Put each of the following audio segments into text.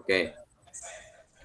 Oke.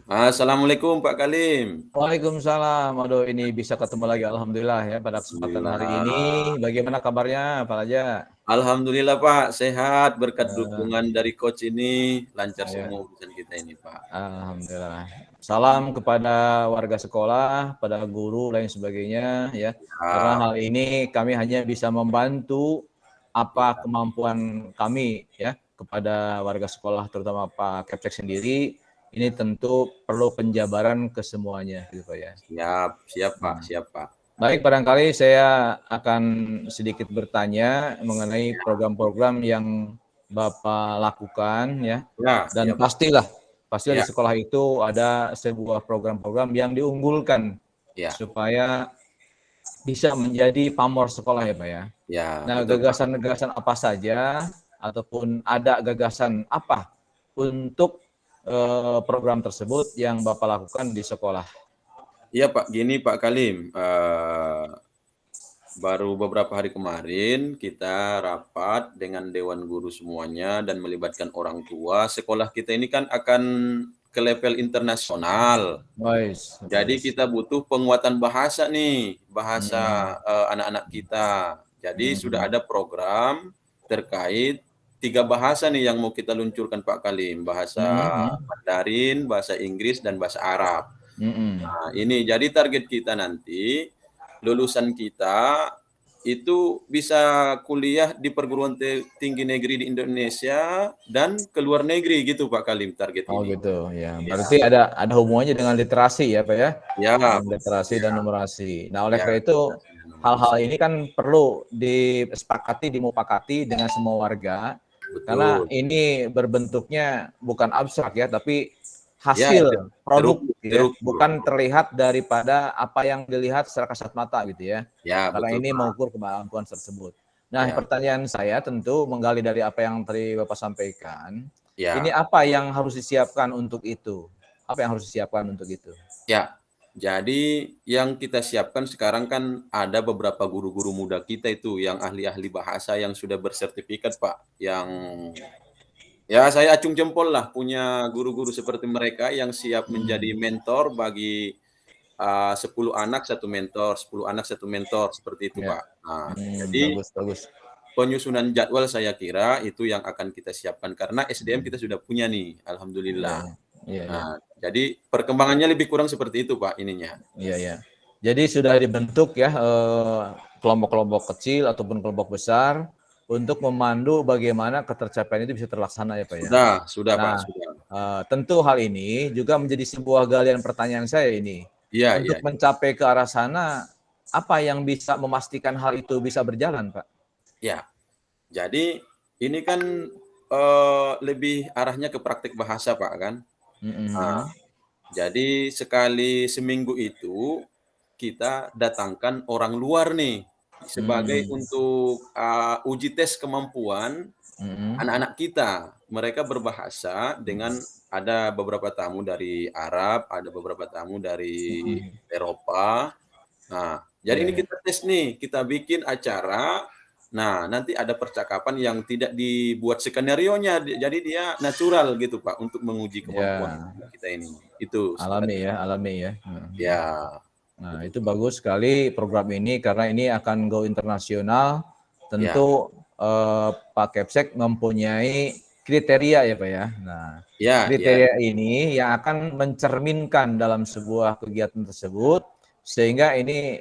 Assalamualaikum Pak Kalim. Waalaikumsalam. Aduh, ini bisa ketemu lagi alhamdulillah ya pada kesempatan hari ini. Alhamdulillah. Bagaimana kabarnya Pak Raja? Alhamdulillah Pak, sehat berkat Eh, dukungan dari coach ini, lancar ya, semua urusan kita ini Pak. alhamdulillah. Salam kepada warga sekolah, pada guru lain sebagainya ya. Karena Ya, hal ini kami hanya bisa membantu apa ya, kemampuan kami ya kepada warga sekolah terutama Pak Kepsek sendiri. Ini tentu perlu penjabaran ke semuanya gitu Pak ya. siap, siap Pak, Hmm. siap Pak. Baik, barangkali saya akan sedikit bertanya mengenai program-program yang Bapak lakukan ya. Ya, Dan siap. pastilah di Ya, sekolah itu ada sebuah program-program yang diunggulkan ya, supaya bisa menjadi pamor sekolah ya, Pak ya. ya, Nah, betul Pak. gagasan-gagasan apa saja ataupun ada gagasan apa untuk program tersebut yang Bapak lakukan di sekolah? Iya Pak, gini Pak Kalim, baru beberapa hari kemarin kita rapat dengan Dewan Guru semuanya dan melibatkan orang tua. Sekolah kita ini kan akan ke level internasional. Bagus, Jadi bagus. kita butuh penguatan bahasa nih, bahasa Hmm. anak-anak kita. Jadi sudah Hmm. ada program terkait 3 bahasa nih yang mau kita luncurkan Pak Kalim, bahasa Mhm, Mandarin, bahasa Inggris, dan bahasa Arab. mhm. Nah, ini jadi target kita nanti lulusan kita itu bisa kuliah di perguruan tinggi negeri di Indonesia dan ke luar negeri gitu Pak Kalim target Oh ini. gitu, ya. Ya, Berarti ada hubungannya dengan literasi ya, Pak ya? ya, Dengan literasi dan numerasi. Nah, oleh ya, karena itu hal-hal numerasi. ini kan perlu disepakati, dimupakati dengan semua warga, karena Betul. ini berbentuknya bukan abstrak ya, tapi Ya, hasil produk terukur, ya, terukur. bukan terlihat daripada apa yang dilihat secara kasat mata gitu ya. Ya, Karena betul ini Pak. mengukur kemampuan tersebut. Nah, Ya, pertanyaan saya tentu menggali dari apa yang tadi Bapak sampaikan. Ini ya, apa yang harus disiapkan untuk itu? Apa yang harus disiapkan untuk itu? ya. Jadi yang kita siapkan sekarang kan ada beberapa guru-guru muda kita itu yang ahli-ahli bahasa yang sudah bersertifikat Pak, yang ya saya acung jempol lah punya guru-guru seperti mereka yang siap menjadi Hmm. mentor bagi 10 anak satu mentor, 10 anak satu mentor, seperti itu Ya. Pak. Nah, Hmm, jadi bagus, bagus. penyusunan jadwal saya kira itu yang akan kita siapkan karena SDM kita Hmm. sudah punya nih, Ya, alhamdulillah. ya, ya, ya, Nah, jadi perkembangannya lebih kurang seperti itu Pak ininya. ya, ya. Jadi sudah dibentuk ya kelompok-kelompok kecil ataupun kelompok besar untuk memandu bagaimana ketercapaian itu bisa terlaksana ya Pak ya. Sudah Pak, Nah, sudah. tentu hal ini juga menjadi sebuah galian pertanyaan saya ini. Iya, iya. Untuk mencapai ke arah sana, apa yang bisa memastikan hal itu bisa berjalan, Pak? Ya, jadi ini kan, lebih arahnya ke praktik bahasa Pak kan. Nah, Mhm. jadi sekali seminggu itu kita datangkan orang luar nih sebagai Mhm. untuk, uji tes kemampuan Mhm. anak-anak kita. Mereka berbahasa dengan ada beberapa tamu dari Arab, ada beberapa tamu dari Mhm. Eropa. Nah, jadi Iya, ini iya. kita tes nih, kita bikin acara. Nah, nanti ada percakapan yang tidak dibuat skenarionya, jadi dia natural gitu, Pak, untuk menguji kemampuan Ya, kita ini. Itu alami ya, strategi. alami ya. Mhm. Ya, Nah, betul, itu Pak. bagus sekali program ini karena ini akan go internasional. Ya, Tentu Pak Kepsek mempunyai kriteria ya, Pak ya. Nah, ya, ya, kriteria ini yang akan mencerminkan dalam sebuah kegiatan tersebut sehingga ini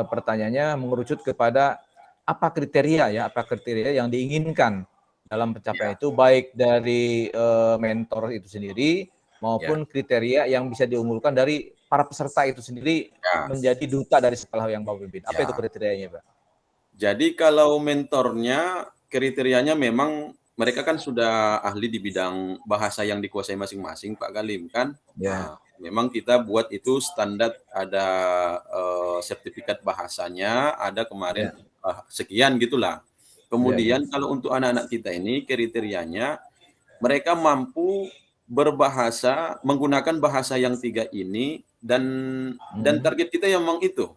pertanyaannya mengerucut kepada apa kriteria ya, apa kriteria yang diinginkan dalam pencapaian ya, itu baik dari mentor itu sendiri ya, maupun kriteria yang bisa diunggulkan dari para peserta itu sendiri ya, menjadi duta dari sekolah yang Bapak pimpin. Apa itu ya. kriterianya, Pak? Jadi kalau mentornya, kriterianya memang mereka kan sudah ahli di bidang bahasa yang dikuasai masing-masing, Pak Galim kan. Ya, Memang kita buat itu standar ada, sertifikat bahasanya, ada kemarin, ya, sekian gitulah. ya, ya. Kemudian kalau untuk anak-anak kita ini kriterianya, mereka mampu berbahasa menggunakan bahasa yang 3 ini dan Hmm, target kita yang memang itu.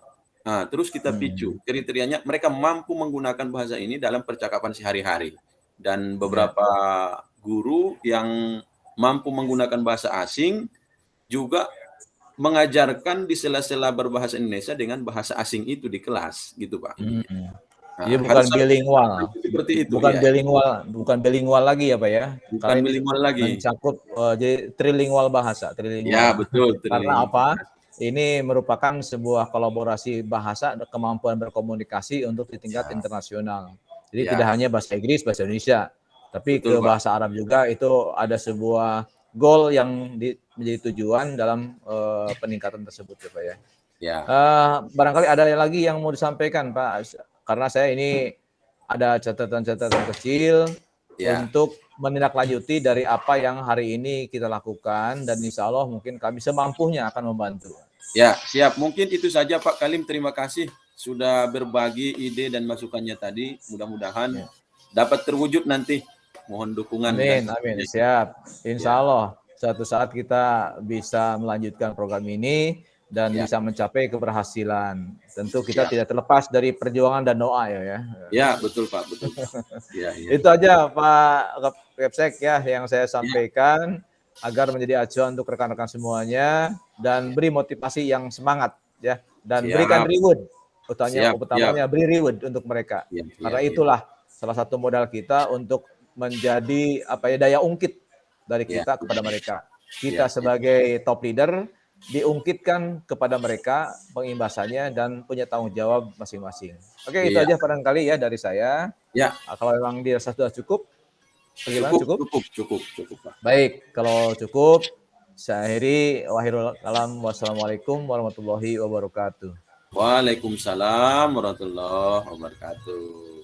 Nah, terus kita hmm, picu, kriterianya mereka mampu menggunakan bahasa ini dalam percakapan sehari-hari. Dan ya, beberapa guru yang mampu menggunakan bahasa asing, juga mengajarkan di sela-sela berbahasa Indonesia dengan bahasa asing itu di kelas, gitu Pak. Mhm. Jadi Nah, harus bukan ada bilingual, seperti itu, bukan iya, bilingual, bukan bilingual lagi ya Pak ya, bukan karena ini bilingual lagi. mencakup jadi trilingual bahasa, Ya, trilingual. betul, Karena trilingual. apa? Ini merupakan sebuah kolaborasi bahasa, kemampuan berkomunikasi untuk di tingkat Ya, internasional. Jadi tidak ya, hanya bahasa Inggris, bahasa Indonesia, tapi betul ke Pak. bahasa Arab juga. Itu ada sebuah goal yang menjadi tujuan dalam peningkatan tersebut ya Pak ya. Ya, Barangkali ada lagi yang mau disampaikan Pak, karena saya ini ada catatan-catatan kecil ya. untuk menindaklanjuti dari apa yang hari ini kita lakukan, dan insya Allah mungkin kami semampunya akan membantu. Ya, siap. Mungkin itu saja Pak Kalim. Terima kasih sudah berbagi ide dan masukannya tadi. Mudah-mudahan Ya. dapat terwujud nanti. Mohon dukungan dan Amin, amin, dukungannya kita. siap. Insya Ya, Allah suatu saat kita bisa melanjutkan program ini dan ya, bisa mencapai keberhasilan. Tentu kita siap. tidak terlepas dari perjuangan dan doa ya. Ya, betul Pak, betul Pak. Ya, ya. Itu aja Pak Kepsek ya yang saya Ya, sampaikan agar menjadi acuan untuk rekan-rekan semuanya, dan ya. beri motivasi yang semangat ya, dan berikan Siap, reward. siap, siap. Utamanya beri reward untuk mereka. Siap, Karena siap, ya. itulah salah satu modal kita untuk menjadi apa ya, daya ungkit dari Ya, kita kepada mereka. ya, Kita ya. sebagai top leader diungkitkan kepada mereka pengimbasannya dan punya tanggung jawab masing-masing. Oke, itu Iya. aja barangkali ya dari saya. Ya, Kalau memang dirasa sudah cukup, bagaimana cukup, cukup? cukup, cukup, cukup Pak. Baik, kalau cukup, saya akhiri. Wahirul kalam. Wassalamualaikum warahmatullahi wabarakatuh. Waalaikumsalam warahmatullahi wabarakatuh.